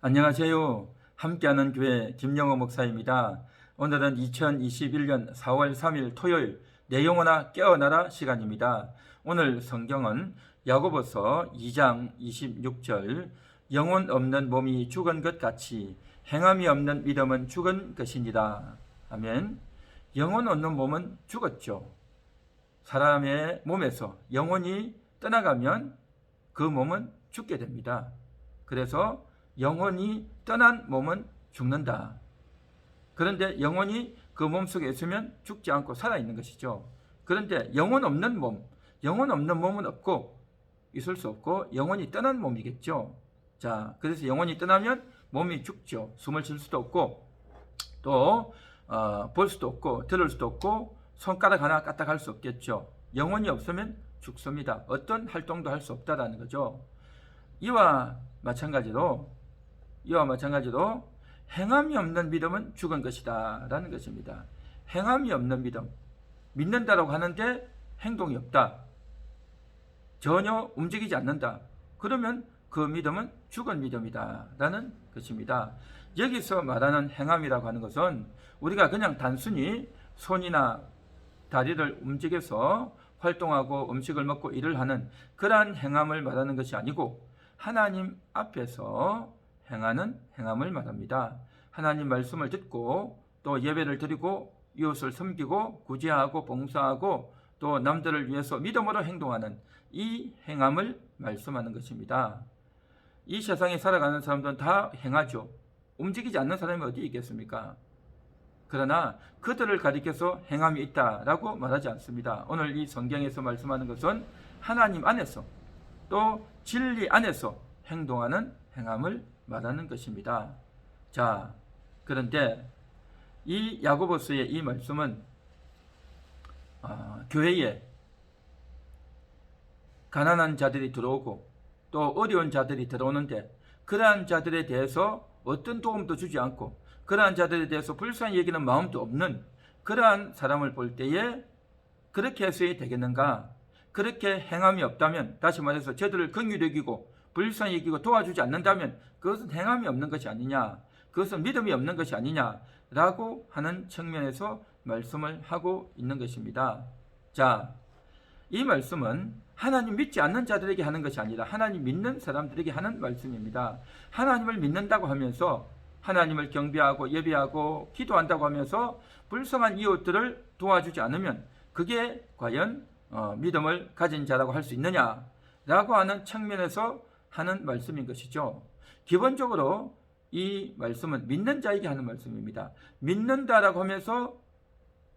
안녕하세요. 함께하는 교회 김영호 목사입니다. 오늘은 2021년 4월 3일 토요일 내 영혼아 깨어나라 시간입니다. 오늘 성경은 야고보서 2장 26절 영혼 없는 몸이 죽은 것 같이 행함이 없는 믿음은 죽은 것이니라. 아멘. 영혼 없는 몸은 죽었죠. 사람의 몸에서 영혼이 떠나가면 그 몸은 죽게 됩니다. 그래서 영혼이 떠난 몸은 죽는다. 그런데 영혼이 그 몸 속에 있으면 죽지 않고 살아있는 것이죠. 그런데 영혼 없는 몸은 없고 있을 수 없고 영혼이 떠난 몸이겠죠. 자, 그래서 영혼이 떠나면 몸이 죽죠. 숨을 쉴 수도 없고 또 볼 수도 없고 들을 수도 없고 손가락 하나 까딱할 수 없겠죠. 영혼이 없으면 죽습니다. 어떤 활동도 할 수 없다라는 거죠. 이와 마찬가지로 행함이 없는 믿음은 죽은 것이다 라는 것입니다. 행함이 없는 믿음, 믿는다라고 하는데 행동이 없다, 전혀 움직이지 않는다, 그러면 그 믿음은 죽은 믿음이다 라는 것입니다. 여기서 말하는 행함이라고 하는 것은 우리가 그냥 단순히 손이나 다리를 움직여서 활동하고 음식을 먹고 일을 하는 그러한 행함을 말하는 것이 아니고 하나님 앞에서 행하는 행함을 말합니다. 하나님 말씀을 듣고 또 예배를 드리고 이웃을 섬기고 구제하고 봉사하고 또 남들을 위해서 믿음으로 행동하는 이 행함을 말씀하는 것입니다. 이 세상에 살아가는 사람들은 다 행하죠. 움직이지 않는 사람이 어디 있겠습니까? 그러나 그들을 가리켜서 행함이 있다라고 말하지 않습니다. 오늘 이 성경에서 말씀하는 것은 하나님 안에서 또 진리 안에서 행동하는 행함을 말하는 것입니다. 자, 그런데 이 야고보서의 이 말씀은 교회에 가난한 자들이 들어오고 또 어려운 자들이 들어오는데 그러한 자들에 대해서 어떤 도움도 주지 않고 그러한 자들에 대해서 불쌍히 여기는 마음도 없는 그러한 사람을 볼 때에 그렇게 해서야 되겠는가? 그렇게 행함이 없다면, 다시 말해서 저들을 긍휼히 여기고 불쌍히 여기고 도와주지 않는다면 그것은 행함이 없는 것이 아니냐, 그것은 믿음이 없는 것이 아니냐라고 하는 측면에서 말씀을 하고 있는 것입니다. 자, 이 말씀은 하나님 믿지 않는 자들에게 하는 것이 아니라 하나님 믿는 사람들에게 하는 말씀입니다. 하나님을 믿는다고 하면서 하나님을 경배하고 예배하고 기도한다고 하면서 불쌍한 이웃들을 도와주지 않으면 그게 과연 믿음을 가진 자라고 할 수 있느냐라고 하는 측면에서 하는 말씀인 것이죠. 기본적으로 이 말씀은 믿는 자에게 하는 말씀입니다. 믿는다라고 하면서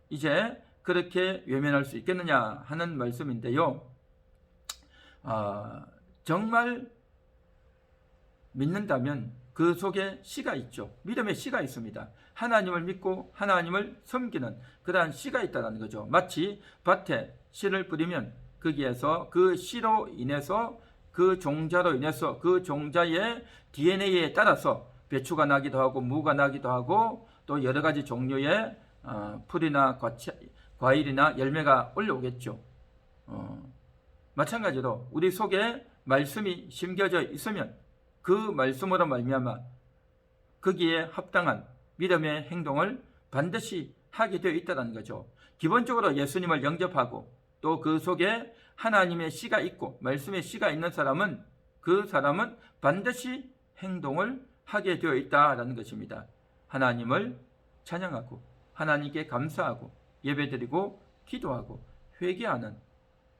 이제 그렇게 외면할 수 있겠느냐 하는 말씀인데요. 정말 믿는다면 그 속에 씨가 있죠. 믿음의 씨가 있습니다. 하나님을 믿고 하나님을 섬기는 그러한 씨가 있다는 거죠. 마치 밭에 씨를 뿌리면 거기에서 그 씨로 인해서 그 종자로 인해서 그 종자의 DNA에 따라서 배추가 나기도 하고 무가 나기도 하고 또 여러 가지 종류의 풀이나 과일이나 열매가 올라오겠죠. 마찬가지로 우리 속에 말씀이 심겨져 있으면 그 말씀으로 말미암아 거기에 합당한 믿음의 행동을 반드시 하게 되어 있다는 거죠. 기본적으로 예수님을 영접하고 또 그 속에 하나님의 씨가 있고 말씀의 씨가 있는 사람은 그 사람은 반드시 행동을 하게 되어 있다는 것입니다. 하나님을 찬양하고 하나님께 감사하고 예배드리고 기도하고 회개하는,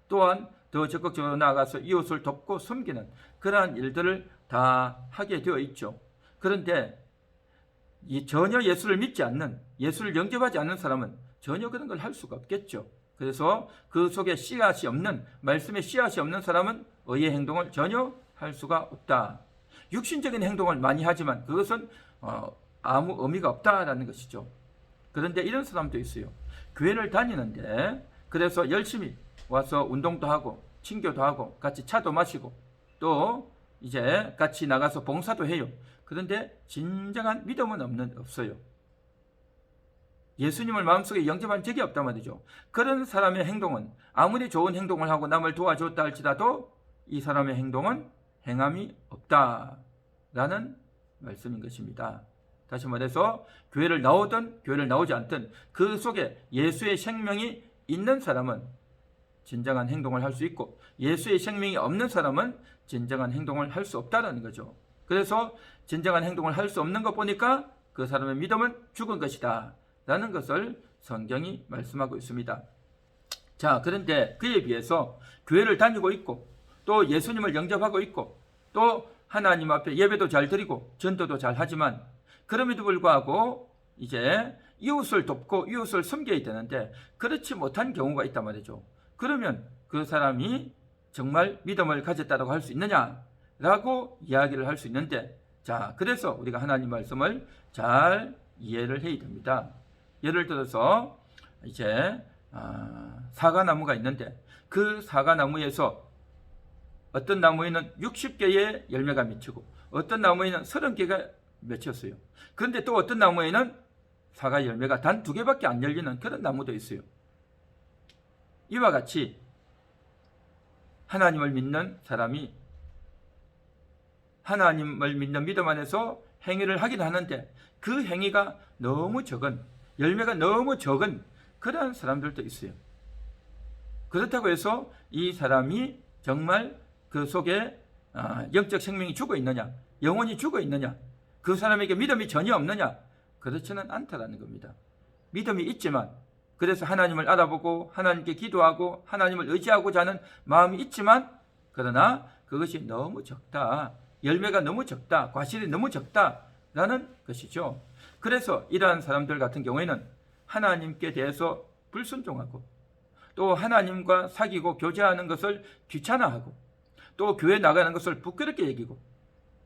또한 더 적극적으로 나아가서 이웃을 돕고 섬기는 그러한 일들을 다 하게 되어 있죠. 그런데 전혀 예수를 믿지 않는, 예수를 영접하지 않는 사람은 전혀 그런 걸 할 수가 없겠죠. 그래서 그 속에 씨앗이 없는, 말씀에 씨앗이 없는 사람은 의의 행동을 전혀 할 수가 없다. 육신적인 행동을 많이 하지만 그것은 아무 의미가 없다라는 것이죠. 그런데 이런 사람도 있어요. 교회를 다니는데 그래서 열심히 와서 운동도 하고 친교도 하고 같이 차도 마시고 또 이제 같이 나가서 봉사도 해요. 그런데 진정한 믿음은 없어요. 예수님을 마음속에 영접한 적이 없단 말이죠. 그런 사람의 행동은 아무리 좋은 행동을 하고 남을 도와줬다 할지라도 이 사람의 행동은 행함이 없다라는 말씀인 것입니다. 다시 말해서 교회를 나오든 교회를 나오지 않든 그 속에 예수의 생명이 있는 사람은 진정한 행동을 할 수 있고, 예수의 생명이 없는 사람은 진정한 행동을 할 수 없다는 거죠. 그래서 진정한 행동을 할 수 없는 것 보니까 그 사람의 믿음은 죽은 것이다 라는 것을 성경이 말씀하고 있습니다. 자, 그런데 그에 비해서 교회를 다니고 있고 또 예수님을 영접하고 있고 또 하나님 앞에 예배도 잘 드리고 전도도 잘 하지만, 그럼에도 불구하고 이제 이웃을 돕고 이웃을 섬겨야 되는데 그렇지 못한 경우가 있단 말이죠. 그러면 그 사람이 정말 믿음을 가졌다고 할 수 있느냐라고 이야기를 할 수 있는데, 자, 그래서 우리가 하나님 말씀을 잘 이해를 해야 됩니다. 예를 들어서 이제 사과나무가 있는데 그 사과나무에서 어떤 나무에는 60개의 열매가 맺히고 어떤 나무에는 30개가 맺혔어요. 그런데 또 어떤 나무에는 사과 열매가 단 2개밖에 안 열리는 그런 나무도 있어요. 이와 같이 하나님을 믿는 사람이 하나님을 믿는 믿음 안에서 행위를 하긴 하는데 그 행위가 너무 적은, 열매가 너무 적은 그러한 사람들도 있어요. 그렇다고 해서 이 사람이 정말 그 속에 영적 생명이 죽어 있느냐, 영혼이 죽어 있느냐, 그 사람에게 믿음이 전혀 없느냐, 그렇지는 않다라는 겁니다. 믿음이 있지만, 그래서 하나님을 알아보고 하나님께 기도하고 하나님을 의지하고자 하는 마음이 있지만, 그러나 그것이 너무 적다, 열매가 너무 적다, 과실이 너무 적다라는 것이죠. 그래서 이러한 사람들 같은 경우에는 하나님께 대해서 불순종하고 또 하나님과 사귀고 교제하는 것을 귀찮아하고 또 교회 나가는 것을 부끄럽게 여기고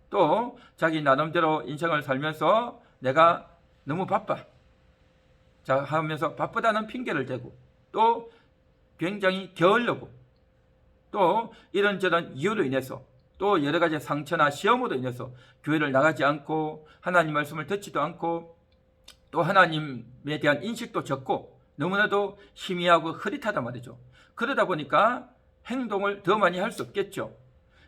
또 자기 나름대로 인생을 살면서 내가 너무 바빠 자 하면서 바쁘다는 핑계를 대고 또 굉장히 게을르고 또 이런저런 이유로 인해서 또 여러 가지 상처나 시험으로 인해서 교회를 나가지 않고 하나님 말씀을 듣지도 않고 또 하나님에 대한 인식도 적고 너무나도 희미하고 흐릿하단 말이죠. 그러다 보니까 행동을 더 많이 할 수 없겠죠.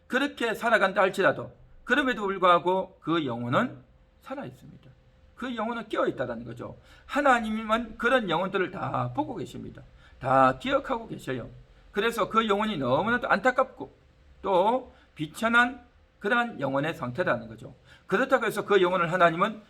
그렇게 살아간다 할지라도 그럼에도 불구하고 그 영혼은 살아있습니다. 그 영혼은 깨어있다는 거죠. 하나님은 그런 영혼들을 다 보고 계십니다. 다 기억하고 계셔요. 그래서 그 영혼이 너무나도 안타깝고 또 비천한 그러한 영혼의 상태라는 거죠. 그렇다고 해서 그 영혼을 하나님은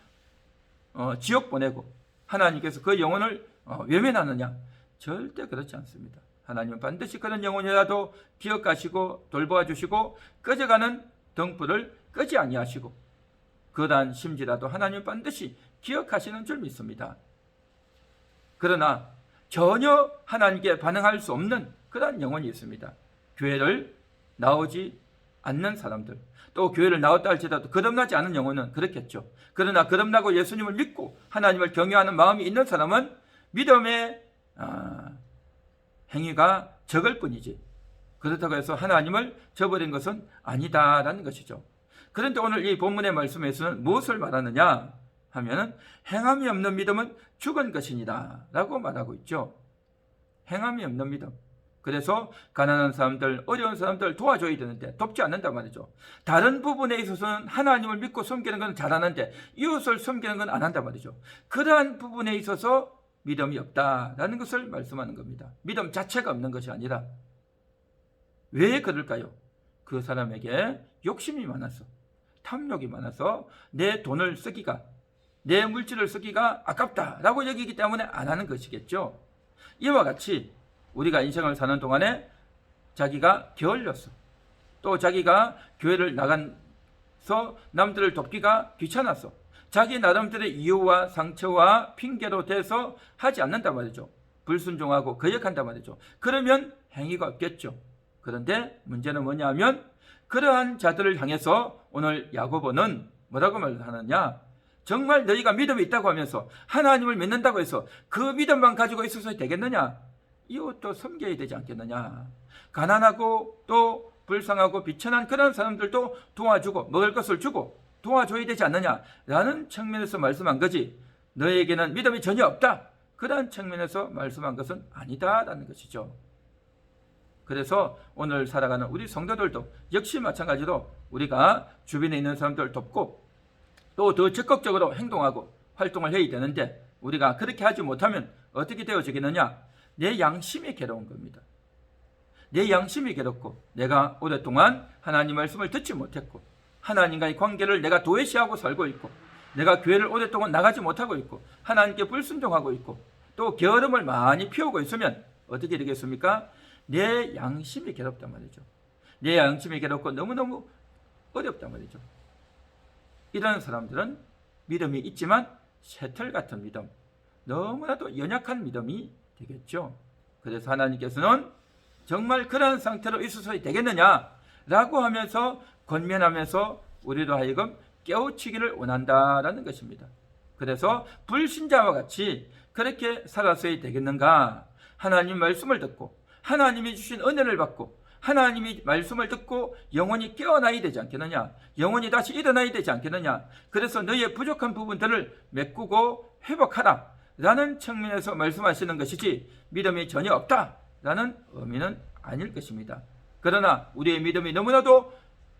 지옥 보내고 하나님께서 그 영혼을 외면하느냐? 절대 그렇지 않습니다. 하나님은 반드시 그런 영혼이라도 기억하시고 돌보아 주시고 꺼져가는 등불을 끄지 아니하시고 그러한 심지라도 하나님은 반드시 기억하시는 줄 믿습니다. 그러나 전혀 하나님께 반응할 수 없는 그러한 영혼이 있습니다. 교회를 나오지 않는 사람들, 또 교회를 나왔다 할지라도 거듭나지 않은 영혼은 그렇겠죠. 그러나 거듭나고 예수님을 믿고 하나님을 경외하는 마음이 있는 사람은 믿음의 행위가 적을 뿐이지 그렇다고 해서 하나님을 저버린 것은 아니다라는 것이죠. 그런데 오늘 이 본문의 말씀에서는 무엇을 말하느냐 하면 행함이 없는 믿음은 죽은 것이니라 라고 말하고 있죠. 행함이 없는 믿음. 그래서 가난한 사람들, 어려운 사람들 도와줘야 되는데 돕지 않는단 말이죠. 다른 부분에 있어서는 하나님을 믿고 섬기는 건 잘하는데 이웃을 섬기는 건 안 한단 말이죠. 그러한 부분에 있어서 믿음이 없다라는 것을 말씀하는 겁니다. 믿음 자체가 없는 것이 아니라 왜 그럴까요? 그 사람에게 욕심이 많아서, 탐욕이 많아서 내 돈을 쓰기가, 내 물질을 쓰기가 아깝다라고 여기기 때문에 안 하는 것이겠죠. 이와 같이 우리가 인생을 사는 동안에 자기가 게을렸어, 또 자기가 교회를 나가서 남들을 돕기가 귀찮았어, 자기 나름대로의 이유와 상처와 핑계로 대서 하지 않는단 말이죠. 불순종하고 거역한단 말이죠. 그러면 행위가 없겠죠. 그런데 문제는 뭐냐 하면 그러한 자들을 향해서 오늘 야고보는 뭐라고 말하느냐, 정말 너희가 믿음이 있다고 하면서 하나님을 믿는다고 해서 그 믿음만 가지고 있어서 되겠느냐, 이웃도 섬겨야 되지 않겠느냐, 가난하고 또 불쌍하고 비천한 그런 사람들도 도와주고 먹을 것을 주고 도와줘야 되지 않느냐라는 측면에서 말씀한 거지, 너에게는 믿음이 전혀 없다 그런 측면에서 말씀한 것은 아니다라는 것이죠. 그래서 오늘 살아가는 우리 성도들도 역시 마찬가지로 우리가 주변에 있는 사람들을 돕고 또 더 적극적으로 행동하고 활동을 해야 되는데 우리가 그렇게 하지 못하면 어떻게 되어지겠느냐? 내 양심이 괴로운 겁니다. 내 양심이 괴롭고 내가 오랫동안 하나님 말씀을 듣지 못했고 하나님과의 관계를 내가 도외시하고 살고 있고 내가 교회를 오랫동안 나가지 못하고 있고 하나님께 불순종하고 있고 또 게으름을 많이 피우고 있으면 어떻게 되겠습니까? 내 양심이 괴롭단 말이죠. 내 양심이 괴롭고 너무너무 어렵단 말이죠. 이런 사람들은 믿음이 있지만 쇠털 같은 믿음, 너무나도 연약한 믿음이 되겠죠. 그래서 하나님께서는 정말 그런 상태로 있어서 되겠느냐라고 하면서 권면하면서 우리로 하여금 깨우치기를 원한다라는 것입니다. 그래서 불신자와 같이 그렇게 살아서야 되겠는가? 하나님 말씀을 듣고 하나님이 주신 은혜를 받고 하나님이 말씀을 듣고 영혼이 깨어나야 되지 않겠느냐? 영혼이 다시 일어나야 되지 않겠느냐? 그래서 너희의 부족한 부분들을 메꾸고 회복하라 라는 측면에서 말씀하시는 것이지 믿음이 전혀 없다 라는 의미는 아닐 것입니다. 그러나 우리의 믿음이 너무나도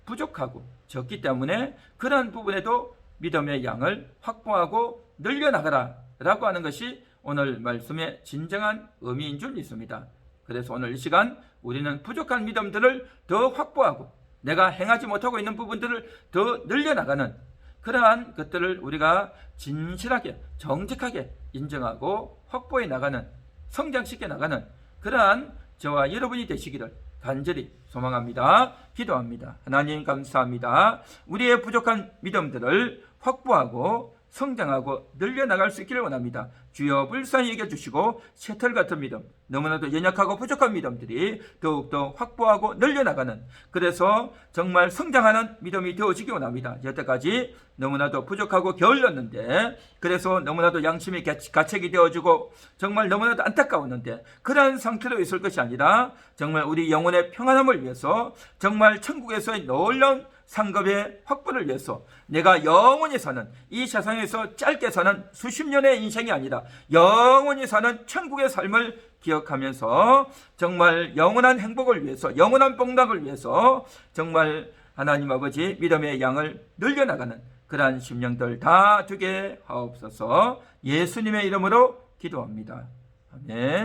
부족하고 적기 때문에 그러한 부분에도 믿음의 양을 확보하고 늘려나가라 라고 하는 것이 오늘 말씀의 진정한 의미인 줄 믿습니다. 그래서 오늘 이 시간 우리는 부족한 믿음들을 더 확보하고 내가 행하지 못하고 있는 부분들을 더 늘려나가는 그러한 것들을 우리가 진실하게 정직하게 인정하고 확보해 나가는 성장시켜 나가는 그러한 저와 여러분이 되시기를 간절히 소망합니다. 기도합니다. 하나님 감사합니다. 우리의 부족한 믿음들을 확보하고 성장하고 늘려나갈 수 있기를 원합니다. 주여 불쌍히 여겨주시고 쇠털 같은 믿음, 너무나도 연약하고 부족한 믿음들이 더욱더 확보하고 늘려나가는 그래서 정말 성장하는 믿음이 되어지기 원합니다. 여태까지 너무나도 부족하고 게을렀는데 그래서 너무나도 양심이 가책이 되어지고 정말 너무나도 안타까웠는데 그러한 상태로 있을 것이 아니라 정말 우리 영혼의 평안함을 위해서 정말 천국에서의 놀라운 상급의 확보를 위해서 내가 영원히 사는 이 세상에서 짧게 사는 수십 년의 인생이 아니라 영원히 사는 천국의 삶을 기억하면서 정말 영원한 행복을 위해서 영원한 복락을 위해서 정말 하나님 아버지 믿음의 양을 늘려나가는 그러한 심령들 다 되게 하옵소서. 예수님의 이름으로 기도합니다. 아멘.